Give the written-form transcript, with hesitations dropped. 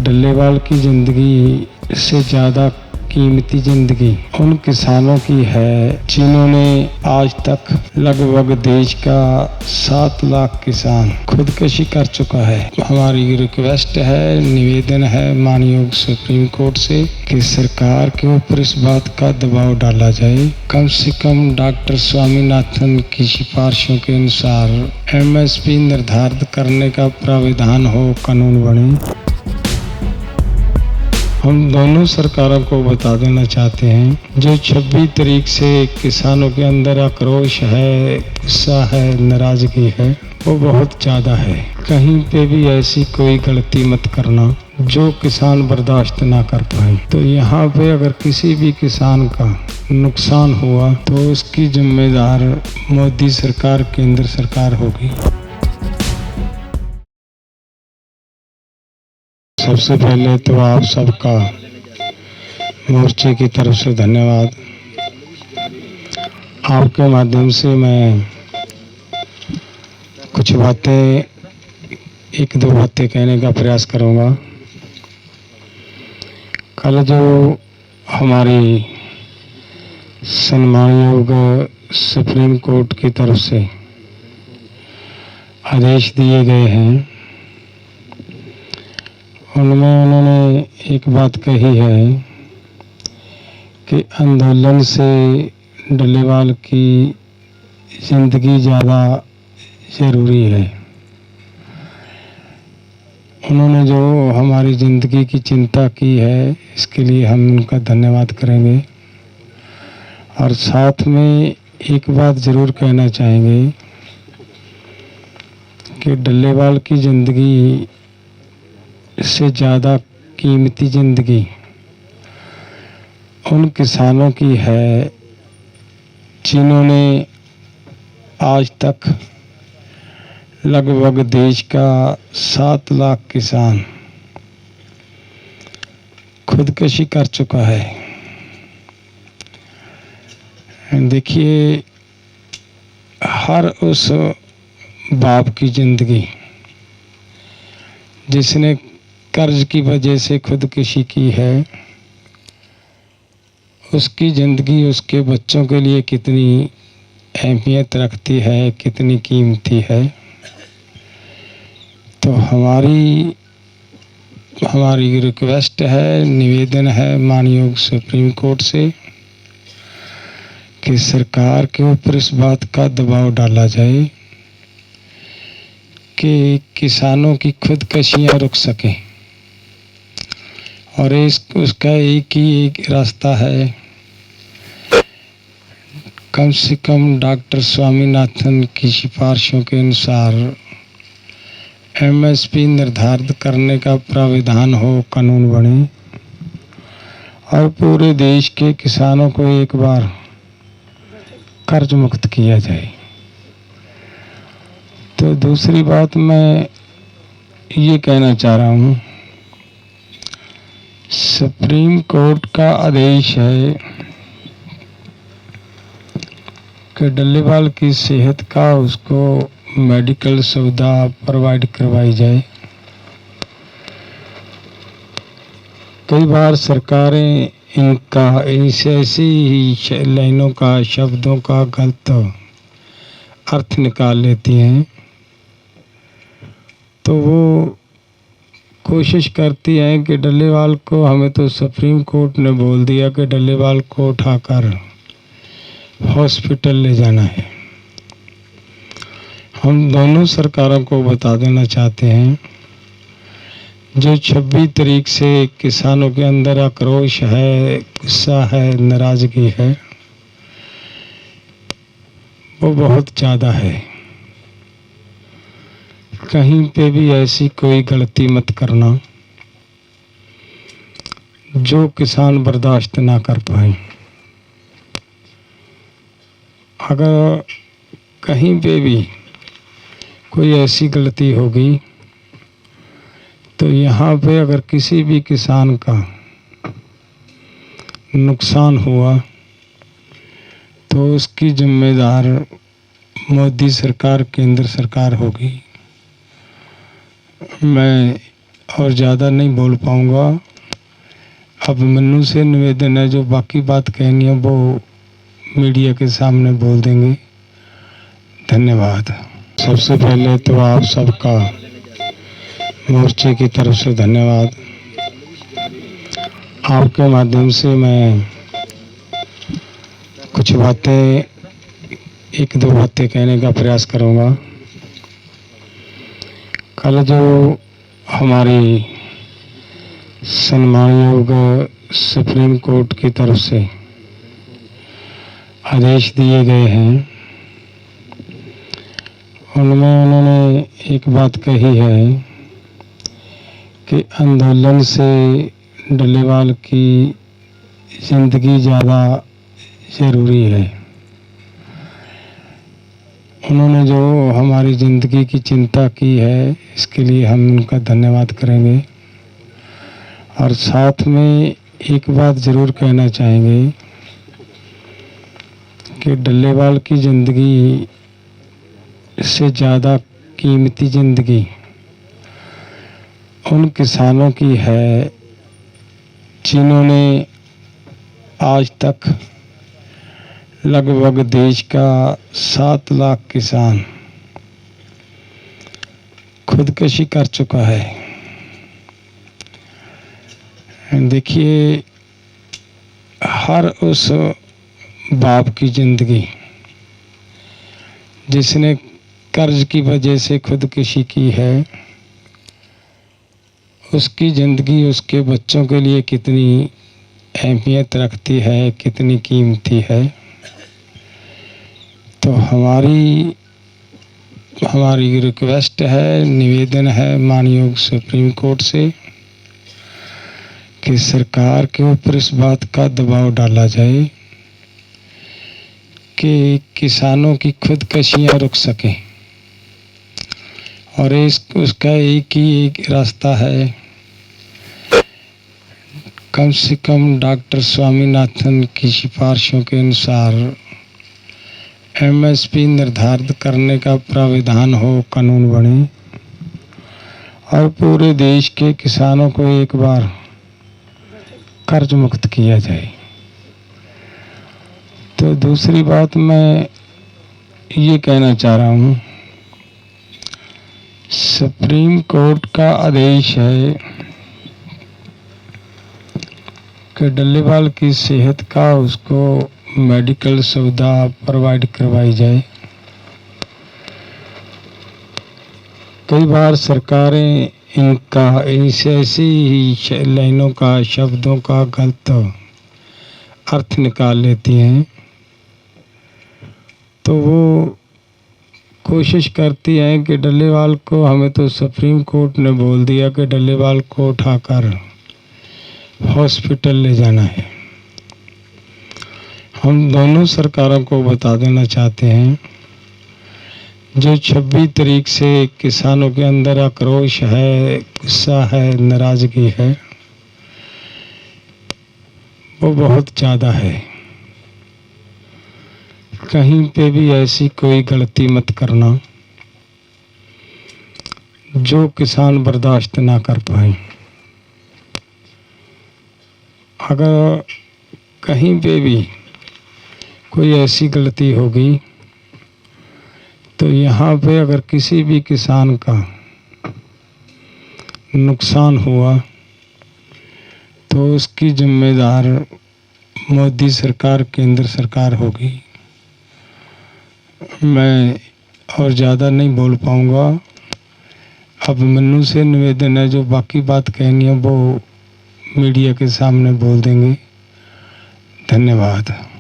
डल्लेवाल की ज़िंदगी से ज़्यादा कीमती ज़िंदगी उन किसानों की है जिन्होंने आज तक लगभग देश का 7 लाख किसान खुदकशी कर चुका है। हमारी रिक्वेस्ट है, निवेदन है माननीय सुप्रीम कोर्ट से कि सरकार के ऊपर इस बात का दबाव डाला जाए, कम से कम डॉक्टर स्वामीनाथन की सिफारिशों के अनुसार एमएसपी निर्धारित करने का प्राविधान हो, कानून बने। हम दोनों सरकारों को बता देना चाहते हैं, जो 26 तारीख से किसानों के अंदर आक्रोश है, गुस्सा है, नाराजगी है, वो बहुत ज़्यादा है। कहीं पे भी ऐसी कोई गलती मत करना जो किसान बर्दाश्त ना कर पाए। तो यहाँ पे अगर किसी भी किसान का नुकसान हुआ तो उसकी जिम्मेदार मोदी सरकार, केंद्र सरकार होगी। सबसे पहले तो आप सबका मोर्चे की तरफ से धन्यवाद। आपके माध्यम से मैं कुछ बातें, 1-2 बातें कहने का प्रयास करूंगा। कल जो हमारी सम्मानयोग सुप्रीम कोर्ट की तरफ से आदेश दिए गए हैं, उनमें उन्होंने एक बात कही है कि आंदोलन से डल्लेवाल की ज़िंदगी ज़्यादा ज़रूरी है। उन्होंने जो हमारी ज़िंदगी की चिंता की है, इसके लिए हम उनका धन्यवाद करेंगे। और साथ में एक बात ज़रूर कहना चाहेंगे कि डल्लेवाल की ज़िंदगी से ज़्यादा कीमती ज़िंदगी उन किसानों की है जिन्होंने आज तक लगभग देश का 7 लाख किसान खुदकशी कर चुका है। देखिए, हर उस बाप की ज़िंदगी जिसने कर्ज की वजह से खुदकशी की है, उसकी ज़िंदगी उसके बच्चों के लिए कितनी अहमियत रखती है, कितनी कीमती है। तो हमारी रिक्वेस्ट है, निवेदन है माननीय सुप्रीम कोर्ट से कि सरकार के ऊपर इस बात का दबाव डाला जाए कि किसानों की खुदकशियां रुक सकें। और उसका एक ही रास्ता है, कम से कम डॉक्टर स्वामीनाथन की सिफारिशों के अनुसार एमएसपी निर्धारित करने का प्राविधान हो, कानून बने और पूरे देश के किसानों को एक बार कर्ज मुक्त किया जाए। तो दूसरी बात मैं ये कहना चाह रहा हूँ, सुप्रीम कोर्ट का आदेश है कि डल्लेवाल की सेहत का उसको मेडिकल सुविधा प्रोवाइड करवाई जाए। कई बार सरकारें ऐसी ही लाइनों का, शब्दों का गलत अर्थ निकाल लेती हैं, तो वो कोशिश करती हैं कि डल्लेवाल को, हमें तो सुप्रीम कोर्ट ने बोल दिया कि डल्लेवाल को उठाकर हॉस्पिटल ले जाना है। हम दोनों सरकारों को बता देना चाहते हैं, जो 26 तारीख से किसानों के अंदर आक्रोश है, गुस्सा है, नाराजगी है, वो बहुत ज़्यादा है। कहीं पे भी ऐसी कोई गलती मत करना जो किसान बर्दाश्त ना कर पाए। अगर कहीं पे भी कोई ऐसी गलती होगी तो यहाँ पे अगर किसी भी किसान का नुकसान हुआ तो उसकी जिम्मेदार मोदी सरकार, केंद्र सरकार होगी। मैं और ज़्यादा नहीं बोल पाऊँगा। अब मन्नू से निवेदन है, जो बाकी बात कहनी है वो मीडिया के सामने बोल देंगे। धन्यवाद। सबसे पहले तो आप सबका मोर्चे की तरफ से धन्यवाद। आपके माध्यम से मैं कुछ बातें, एक दो बातें कहने का प्रयास करूँगा। कल जो हमारी सम्मानयोग सुप्रीम कोर्ट की तरफ से आदेश दिए गए हैं, उनमें उन्होंने एक बात कही है कि आंदोलन से डल्लेवाल की ज़िंदगी ज़्यादा ज़रूरी है। उन्होंने जो हमारी ज़िंदगी की चिंता की है, इसके लिए हम उनका धन्यवाद करेंगे। और साथ में एक बात ज़रूर कहना चाहेंगे कि डल्लेवाल की ज़िंदगी से ज़्यादा कीमती ज़िंदगी उन किसानों की है जिन्होंने आज तक लगभग देश का 7 लाख किसान खुदकुशी कर चुका है। देखिए, हर उस बाप की ज़िंदगी जिसने कर्ज की वजह से खुदकुशी की है, उसकी ज़िंदगी उसके बच्चों के लिए कितनी अहमियत रखती है, कितनी कीमती है। तो हमारी रिक्वेस्ट है, निवेदन है माननीय सुप्रीम कोर्ट से कि सरकार के ऊपर इस बात का दबाव डाला जाए कि किसानों की खुदकुशियां रुक सकें। और उसका एक ही रास्ता है, कम से कम डॉक्टर स्वामीनाथन की सिफारिशों के अनुसार एमएसपी निर्धारित करने का प्राविधान हो, कानून बने और पूरे देश के किसानों को एक बार कर्ज मुक्त किया जाए। तो दूसरी बात मैं ये कहना चाह रहा हूँ, सुप्रीम कोर्ट का आदेश है कि डल्लेवाल की सेहत का उसको मेडिकल सुविधा प्रोवाइड करवाई जाए। कई बार सरकारें ऐसी लाइनों का, शब्दों का गलत अर्थ निकाल लेती हैं, तो वो कोशिश करती हैं कि डल्लेवाल को, हमें तो सुप्रीम कोर्ट ने बोल दिया कि डल्लेवाल को उठाकर हॉस्पिटल ले जाना है। हम दोनों सरकारों को बता देना चाहते हैं, जो 26 तारीख से किसानों के अंदर आक्रोश है, गुस्सा है, नाराजगी है, वो बहुत ज़्यादा है। कहीं पे भी ऐसी कोई गलती मत करना जो किसान बर्दाश्त ना कर पाए। अगर कहीं पे भी कोई ऐसी गलती होगी तो यहाँ पे अगर किसी भी किसान का नुकसान हुआ तो उसकी जिम्मेदार मोदी सरकार, केंद्र सरकार होगी। मैं और ज़्यादा नहीं बोल पाऊँगा। अब मन्नू से निवेदन है, जो बाकी बात कहनी है वो मीडिया के सामने बोल देंगे। धन्यवाद।